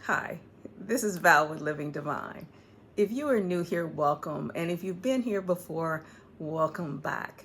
Hi, this is Val with Living Divine. If you are new here, welcome. And if you've been here before, welcome back.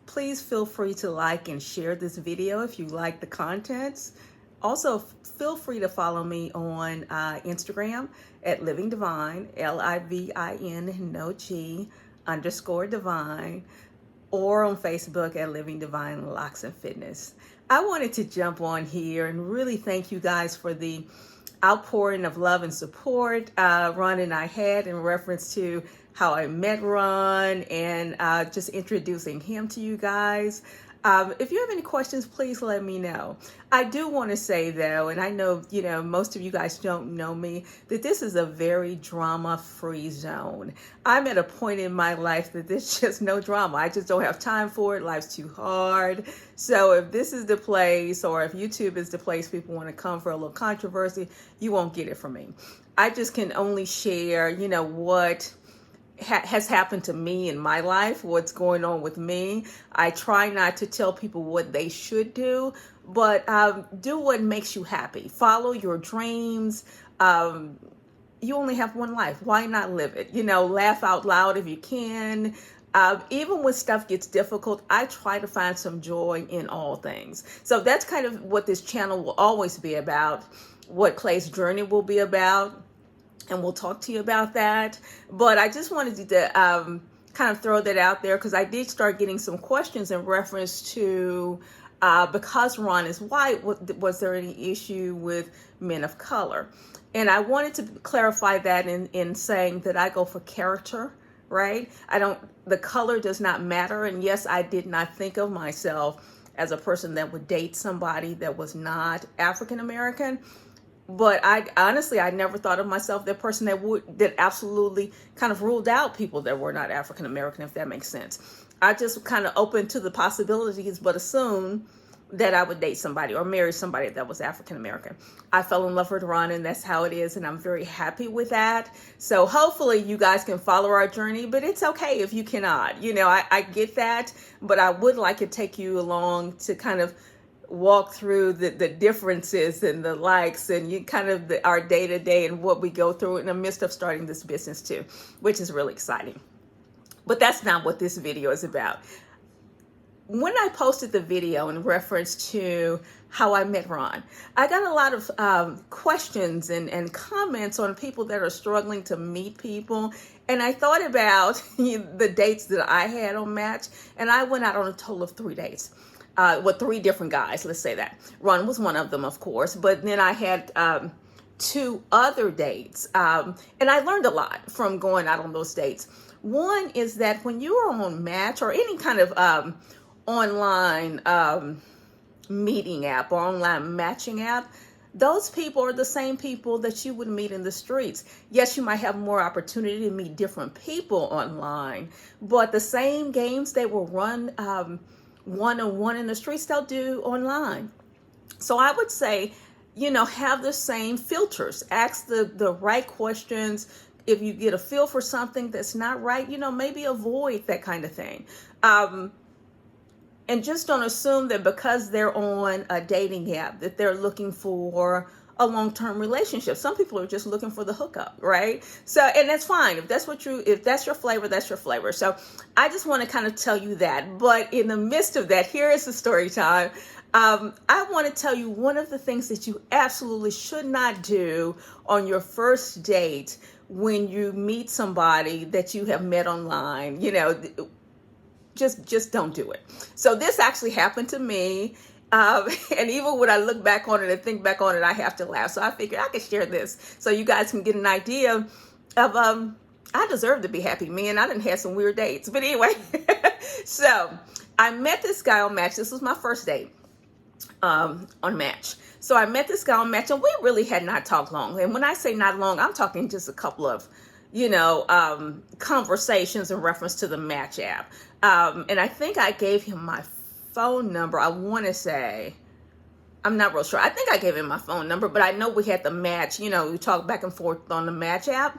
Please feel free to like and share this video if you like the contents. Also, feel free to follow me on Instagram at Living Divine, Livin, no G, _divine, or on Facebook at Living Divine Locks and Fitness. I wanted to jump on here and really thank you guys for the outpouring of love and support Ron and I had in reference to how I met Ron and just introducing him to you guys. If you have any questions, please let me know. I do want to say though, and I know, most of you guys don't know me, that this is a very drama-free zone. I'm at a point in my life that there's just no drama. I just don't have time for it. Life's too hard. So if this is the place, or if YouTube is the place people want to come for a little controversy, you won't get it from me. I just can only share, what has happened to me in my life, what's going on with me. I try not to tell people what they should do, but do what makes you happy. Follow your dreams. You only have one life. Why not live it? Laugh out loud if you can. Even when stuff gets difficult, I try to find some joy in all things. So that's kind of what this channel will always be about, what Clay's journey will be about. And we'll talk to you about that. But I just wanted to kind of throw that out there because I did start getting some questions in reference to because Ron is white, was there any issue with men of color? And I wanted to clarify that in saying that I go for character, right? The color does not matter. And yes, I did not think of myself as a person that would date somebody that was not African American. But I never thought of myself that person that absolutely kind of ruled out people that were not African American, if that makes sense. I just kind of open to the possibilities, but assume that I would date somebody or marry somebody that was African American. I fell in love with Ron, and that's how it is, and I'm very happy with that. So hopefully you guys can follow our journey, but it's okay if you cannot. I get that, but I would like to take you along to kind of walk through the differences and the likes and our day-to-day and what we go through in the midst of starting this business too, which is really exciting. But that's not what this video is about. When I posted the video in reference to how I met Ron, I got a lot of questions and comments on people that are struggling to meet people. And I thought about the dates that I had on Match, and I went out on a total of 3 dates. With 3 different guys, let's say that. Ron was one of them, of course, but then I had 2 other dates. And I learned a lot from going out on those dates. One is that when you are on Match or any kind of online meeting app or online matching app, those people are the same people that you would meet in the streets. Yes, you might have more opportunity to meet different people online, but the same games they will run one-on-one in the streets, they'll do online. So I would say, have the same filters. Ask the right questions. If you get a feel for something that's not right, maybe avoid that kind of thing. And just don't assume that because they're on a dating app that they're looking for a long-term relationship. Some people are just looking for the hookup, right? So, and that's fine. If that's your flavor, that's your flavor. So I just want to kind of tell you that. But in the midst of that, here is the story time. I want to tell you one of the things that you absolutely should not do on your first date when you meet somebody that you have met online. Just don't do it. So this actually happened to me. And even when I look back on it and think back on it, I have to laugh. So I figured I could share this so you guys can get an idea of, I deserve to be happy, man. I done had some weird dates. But anyway, so I met this guy on Match. This was my first date on Match. So I met this guy on Match, and we really had not talked long. And when I say not long, I'm talking just a couple of, conversations in reference to the Match app. And I think I gave him my phone number. I want to say, I'm not real sure. I think I gave him my phone number, but I know we had the Match, we talked back and forth on the Match app.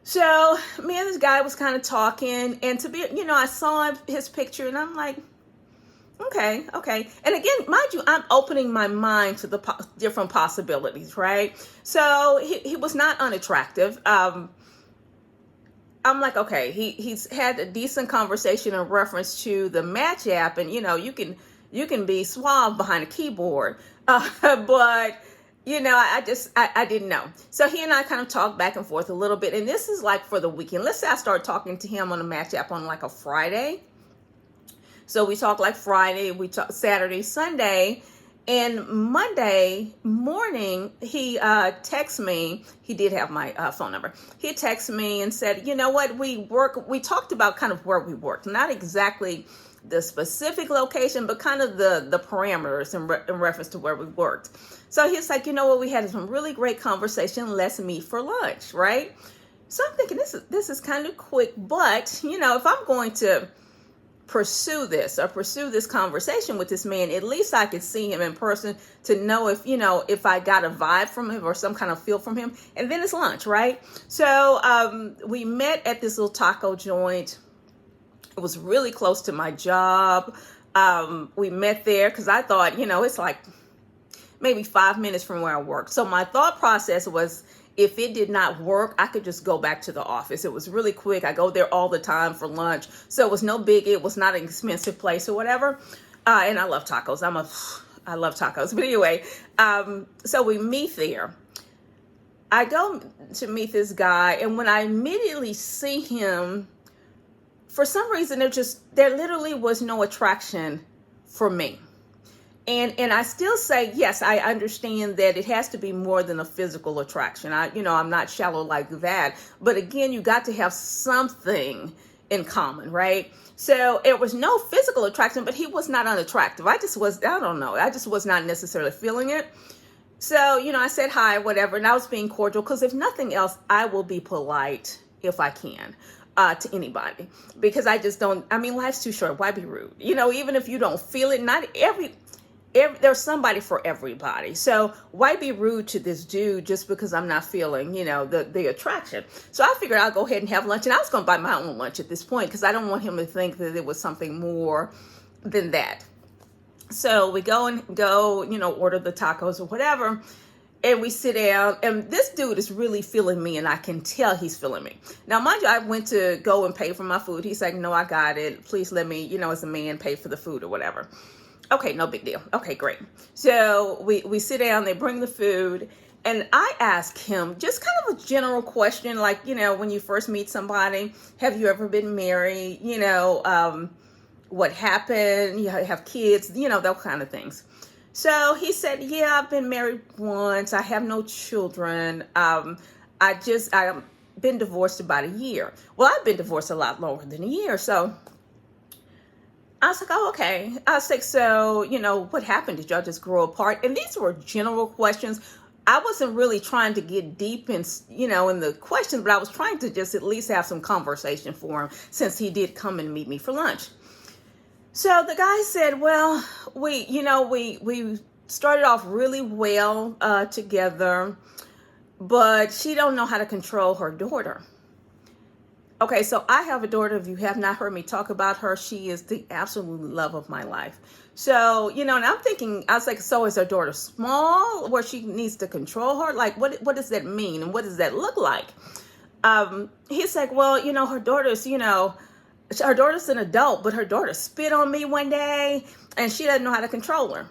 So me and this guy was kind of talking, and I saw his picture, and I'm like, Okay, okay. And again, mind you, I'm opening my mind to the different possibilities, right? So he was not unattractive. I'm like, okay, he's had a decent conversation in reference to the Match app, and you can be suave behind a keyboard, but I didn't know. So he and I kind of talked back and forth a little bit, and this is like for the weekend. Let's say I start talking to him on the Match app on like a Friday. So we talk like Friday, we talk Saturday, Sunday, and Monday morning, he texted me. He did have my phone number. He texted me and said, you know what, we talked about kind of where we worked, not exactly the specific location, but kind of the parameters in reference to where we worked. So he's like, you know what, we had some really great conversation. Let's meet for lunch, right? So I'm thinking this is kind of quick, but if I'm going to pursue this conversation with this man, at least I could see him in person to know if I got a vibe from him or some kind of feel from him. And then it's lunch, right? So we met at this little taco joint. It was really close to my job. We met there because I thought, it's like maybe 5 minutes from where I worked. So my thought process was, if it did not work, I could just go back to the office. It was really quick. I go there all the time for lunch. So it was no biggie. It was not an expensive place or whatever. And I love tacos. I love tacos. But anyway, so we meet there. I go to meet this guy. And when I immediately see him, for some reason, there literally was no attraction for me. And I still say, yes, I understand that it has to be more than a physical attraction. I'm not shallow like that. But again, you got to have something in common, right? So it was no physical attraction, but he was not unattractive. I just was not necessarily feeling it. So, I said hi, whatever, and I was being cordial because if nothing else, I will be polite if I can. To anybody, because I just don't, life's too short. Why be rude? Even if you don't feel it, there's somebody for everybody. So why be rude to this dude just because I'm not feeling, the attraction? So I figured I'll go ahead and have lunch, and I was going to buy my own lunch at this point because I don't want him to think that it was something more than that. So we go, order the tacos or whatever. And we sit down, and this dude is really feeling me, and I can tell he's feeling me. Now, mind you, I went to go and pay for my food. He's like, no, I got it. Please let me, as a man, pay for the food or whatever. Okay, no big deal. Okay, great. So we sit down, they bring the food, and I ask him just kind of a general question, like, when you first meet somebody, have you ever been married? What happened? You have kids? Those kind of things. So he said, yeah, I've been married once. I have no children. I've been divorced about a year. Well, I've been divorced a lot longer than a year. So I was like, oh, okay. I was like, so, what happened? Did y'all just grow apart? And these were general questions. I wasn't really trying to get deep in the questions, but I was trying to just at least have some conversation for him since he did come and meet me for lunch. So the guy said, well, we started off really well together, but she don't know how to control her daughter. Okay, so I have a daughter. If you have not heard me talk about her, she is the absolute love of my life. So, and I'm thinking, I was like, so is her daughter small where she needs to control her? Like, what does that mean? And what does that look like? He's like, well, her daughter's, her daughter's an adult, but her daughter spit on me one day and she doesn't know how to control her.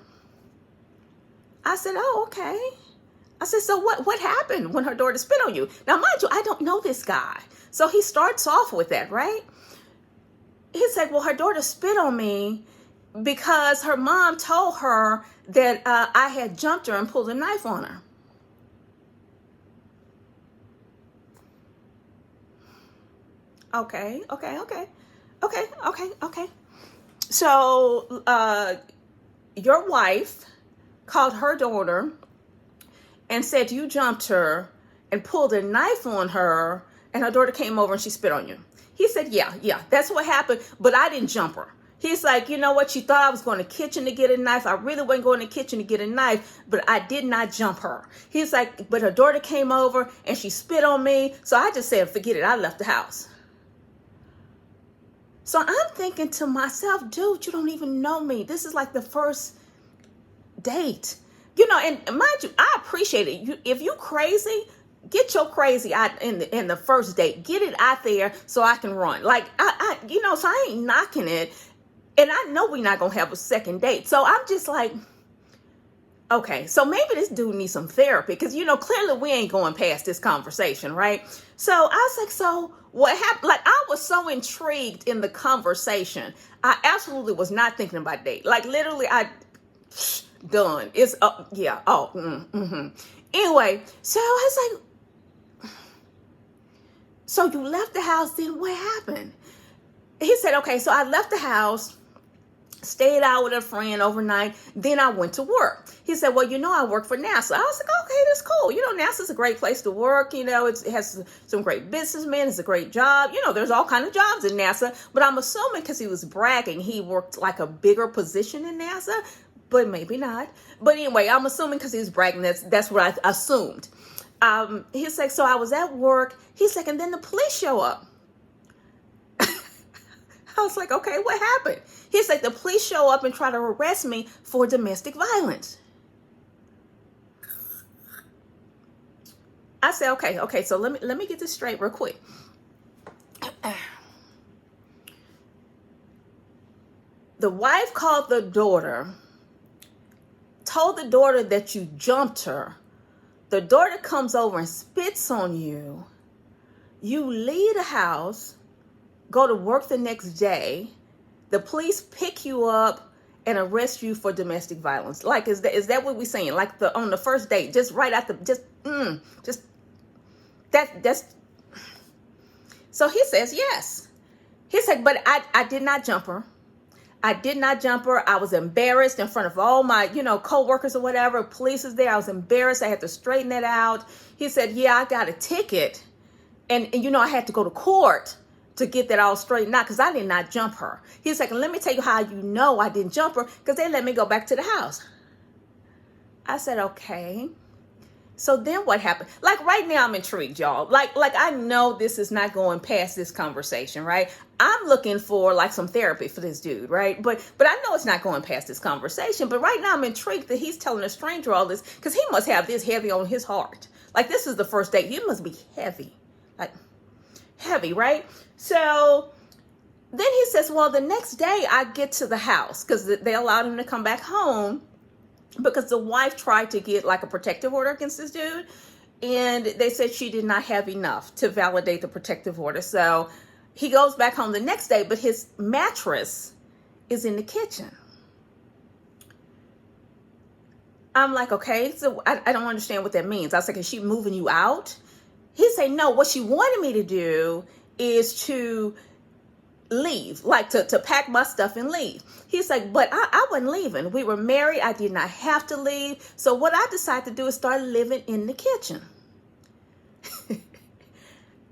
I said, oh, okay. I said, so what happened when her daughter spit on you? Now, mind you, I don't know this guy. So he starts off with that, right? He said, well, her daughter spit on me because her mom told her that I had jumped her and pulled a knife on her. Okay. So your wife called her daughter and said you jumped her and pulled a knife on her, and her daughter came over and she spit on you. He said, yeah, that's what happened, but I didn't jump her. He's like, you know what? She thought I was going to the kitchen to get a knife. I really wasn't going to the kitchen to get a knife, but I did not jump her. He's like, but her daughter came over and she spit on me. So I just said, forget it. I left the house. So I'm thinking to myself, dude, you don't even know me. This is like the first date. And mind you, I appreciate it. If you crazy, get your crazy out in the first date. Get it out there so I can run. Like so I ain't knocking it. And I know we're not gonna have a second date. So I'm just like, okay, so maybe this dude needs some therapy because, clearly we ain't going past this conversation, right? So I was like, so what happened? Like, I was so intrigued in the conversation. I absolutely was not thinking about date. Like, literally, done. It's, yeah, Anyway, so I was like, so you left the house, then what happened? He said, okay, so I left the house, stayed out with a friend overnight, then I went to work. He said, well, I work for NASA. I was like, okay, that's cool. NASA's a great place to work. It has some great businessmen. It's a great job. There's all kinds of jobs in NASA, but I'm assuming because he was bragging, he worked like a bigger position in NASA, but maybe not. But anyway, I'm assuming because he was bragging, that's what I assumed. He's like, so I was at work. He's like, and then the police show up. I was like, okay, what happened? He's like, the police show up and try to arrest me for domestic violence. I said, okay, so let me get this straight real quick. The wife called the daughter, told the daughter that you jumped her. The daughter comes over and spits on you. You leave the house, go to work the next day. The police pick you up and arrest you for domestic violence. Like, is that what we're saying? Like on the first date, just right after, that's. So he says yes. He said, but I did not jump her. I did not jump her. I was embarrassed in front of all my, co-workers or whatever. Police is there. I was embarrassed. I had to straighten it out. He said, yeah, I got a ticket. And I had to go to court to get that all straightened out because I did not jump her. He's like, let me tell you how I didn't jump her, because they let me go back to the house. I said, okay. So then what happened? Like right now I'm intrigued, y'all. Like I know this is not going past this conversation, right? I'm looking for like some therapy for this dude, right? But I know it's not going past this conversation. But right now I'm intrigued that he's telling a stranger all this because he must have this heavy on his heart. Like this is the first date. He must be heavy. Like heavy, right? So then he says, well, the next day I get to the house because they allowed him to come back home because the wife tried to get like a protective order against this dude. And they said she did not have enough to validate the protective order. So he goes back home the next day, but his mattress is in the kitchen. I'm like, okay, so I don't understand what that means. I was like, is she moving you out? He said, no, what she wanted me to do is to leave, like to pack my stuff and leave. He's like, but I wasn't leaving. We were married. I did not have to leave. So what I decided to do is start living in the kitchen.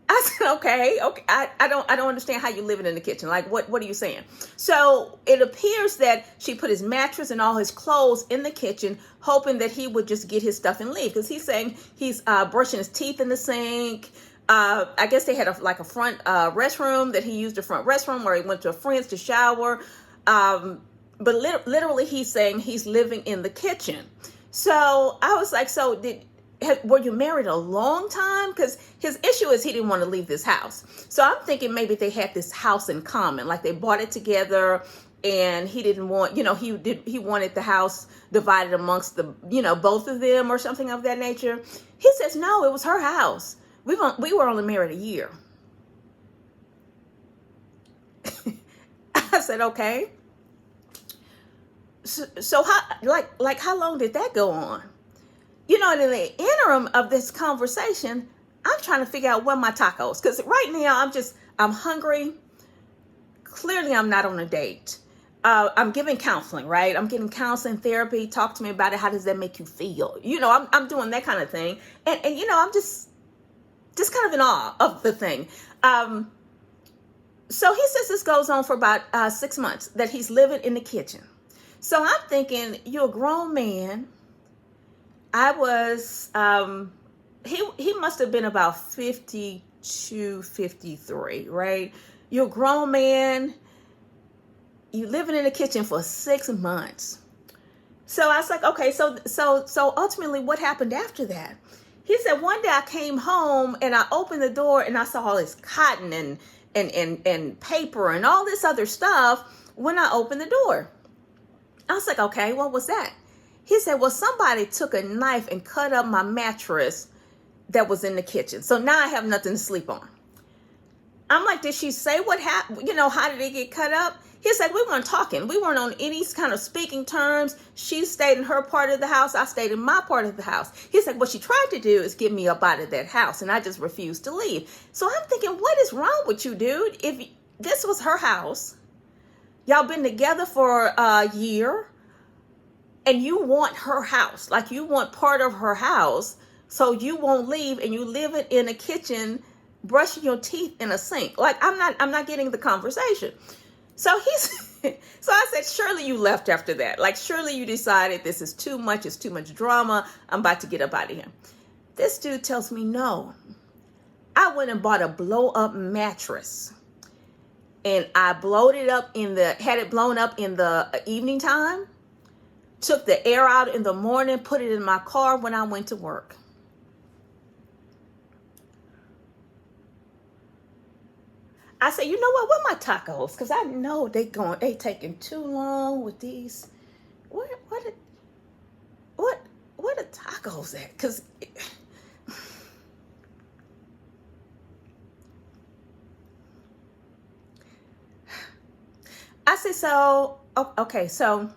I said, okay. I don't understand how you living in the kitchen. Like, what are you saying? So it appears that she put his mattress and all his clothes in the kitchen, hoping that he would just get his stuff and leave. Because he's saying he's brushing his teeth in the sink. I guess they had a front restroom that he used, a front restroom where he went to a friend's to shower. But literally he's saying he's living in the kitchen. So I was like, so were you married a long time? Because his issue is he didn't want to leave this house. So I'm thinking maybe they had this house in common, like they bought it together, and he didn't want, he wanted the house divided amongst the, both of them or something of that nature. He says, no, it was her house. We were only married a year. I said, okay. So how long did that go on? And in the interim of this conversation, I'm trying to figure out where my tacos, because right now I'm hungry. Clearly I'm not on a date. I'm giving counseling, right? I'm getting counseling, therapy. Talk to me about it. How does that make you feel? I'm doing that kind of thing. And I'm just kind of in awe of the thing. So he says this goes on for about 6 months, that he's living in the kitchen. So I'm thinking, you're a grown man. I was, he must have been about 52, 53, right? You're a grown man. you living in the kitchen for 6 months. So I was like, okay, so ultimately what happened after that? He said, one day I came home and I opened the door and I saw all this cotton and paper and all this other stuff when I opened the door. I was like, okay, what was that? He said, well, somebody took a knife and cut up my mattress that was in the kitchen. So now I have nothing to sleep on. I'm like, did she say what happened? How did it get cut up? He said, we weren't talking. We weren't on any kind of speaking terms. She stayed in her part of the house. I stayed in my part of the house. He said, what she tried to do is get me up out of that house, and I just refused to leave. So I'm thinking, what is wrong with you, dude? If this was her house, y'all been together for a year, and you want her house, like you want part of her house, so you won't leave, and you live it in a kitchen, brushing your teeth in a sink. Like, I'm not getting the conversation. So so I said, surely you left after that. Like, surely you decided this is too much. It's too much drama. I'm about to get up out of here. This dude tells me, no, I went and bought a blow up mattress, and I had it blown up in the evening time, took the air out in the morning, put it in my car when I went to work. I said, you know what my tacos? Because I know they taking too long with these. What are tacos at? Because I said, so, okay, so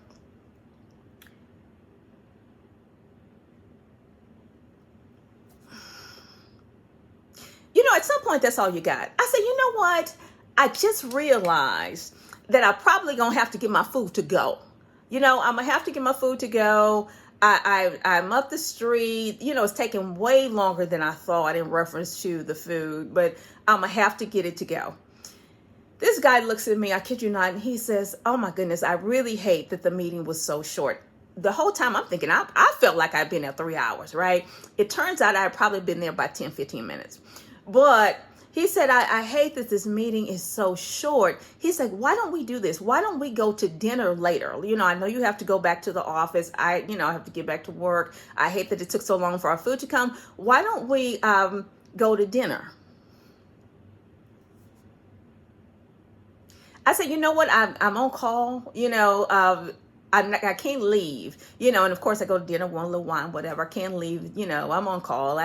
at some point, that's all you got. I said, you know what? I just realized that I probably gonna have to get my food to go. I'm gonna have to get my food to go. I'm up the street. It's taking way longer than I thought in reference to the food, but I'm gonna have to get it to go. This guy looks at me, I kid you not, and he says, oh my goodness, I really hate that the meeting was so short. The whole time I'm thinking, I felt like I'd been there 3 hours, right? It turns out I had probably been there about 10, 15 minutes. But he said, I hate that this meeting is so short. He's like, why don't we do this? Why don't we go to dinner later? I know you have to go back to the office. I have to get back to work. I hate that it took so long for our food to come. Why don't we go to dinner? I said, you know what? I'm on call, I can't leave, and of course I go to dinner, want a little wine, whatever. I can't leave, I'm on call.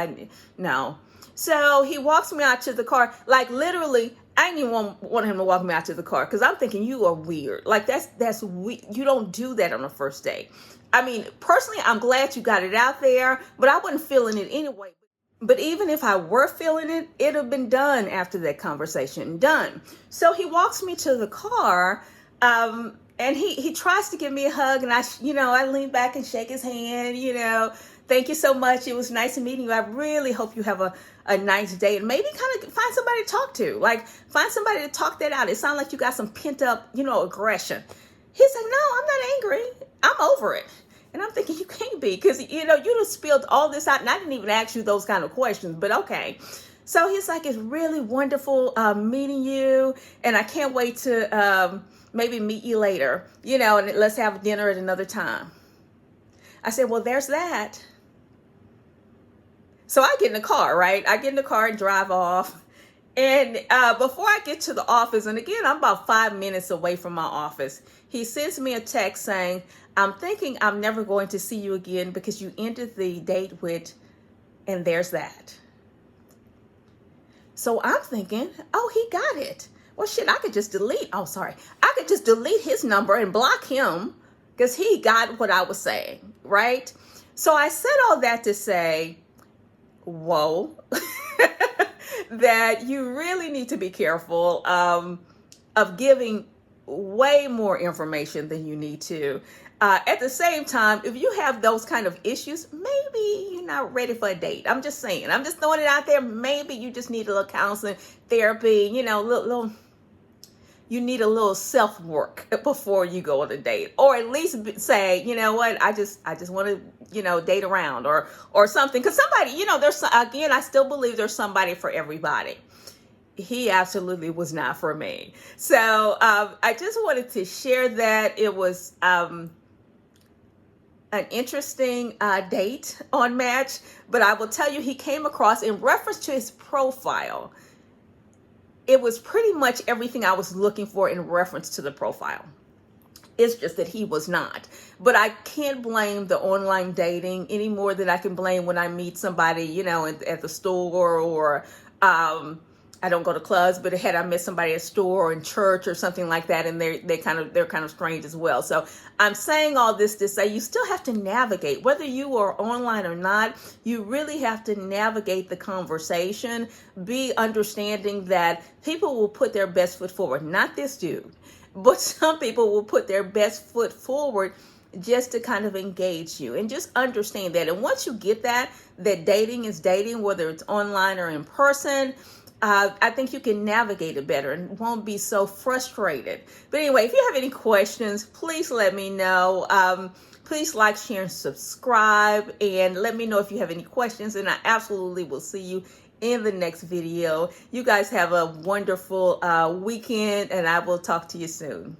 No. So he walks me out to the car. Like, literally, I didn't even want him to walk me out to the car, because I'm thinking, you are weird. Like, that's weird. You don't do that on a first date. I mean, personally, I'm glad you got it out there, but I wasn't feeling it anyway. But even if I were feeling it, it'd have been done after that conversation. Done. So he walks me to the car, and he tries to give me a hug, and I lean back and shake his hand, Thank you so much. It was nice meeting you. I really hope you have a nice day, and maybe kind of find somebody to talk to. Like, find somebody to talk that out. It sounds like you got some pent up, aggression. He's like, no, I'm not angry. I'm over it. And I'm thinking, you can't be, because, you just spilled all this out, and I didn't even ask you those kind of questions, but okay. So he's like, it's really wonderful meeting you, and I can't wait to maybe meet you later, and let's have dinner at another time. I said, well, there's that. So I get in the car, right? I get in the car and drive off. And before I get to the office, and again, I'm about 5 minutes away from my office, he sends me a text saying, I'm thinking I'm never going to see you again because you ended the date with, and there's that. So I'm thinking, oh, he got it. Well, shit, I could just delete. Oh, sorry. I could just delete his number and block him because he got what I was saying, right? So I said all that to say, whoa, that you really need to be careful of giving way more information than you need to. At the same time, if you have those kind of issues, maybe you're not ready for a date. I'm just saying. I'm just throwing it out there. Maybe you just need a little counseling, therapy, you need a little self-work before you go on a date. Or at least say, you know what, I just want to, date around or something. Because somebody, I still believe there's somebody for everybody. he absolutely was not for me. So I just wanted to share that. It was an interesting date on Match, but I will tell you, he came across, in reference to his profile, it was pretty much everything I was looking for in reference to the profile. It's just that he was not. But I can't blame the online dating any more than I can blame when I meet somebody, you know, at the store, or I don't go to clubs, but had I met somebody at a store or in church or something like that, and they're kind of strange as well. So I'm saying all this to say you still have to navigate, whether you are online or not. You really have to navigate the conversation. Be understanding that people will put their best foot forward. Not this dude, but some people will put their best foot forward just to kind of engage you, and just understand that. And once you get that dating is dating, whether it's online or in person, I think you can navigate it better and won't be so frustrated. But anyway, if you have any questions, please let me know. Please like, share, and subscribe, and let me know if you have any questions, and I absolutely will see you in the next video. You guys have a wonderful weekend, and I will talk to you soon.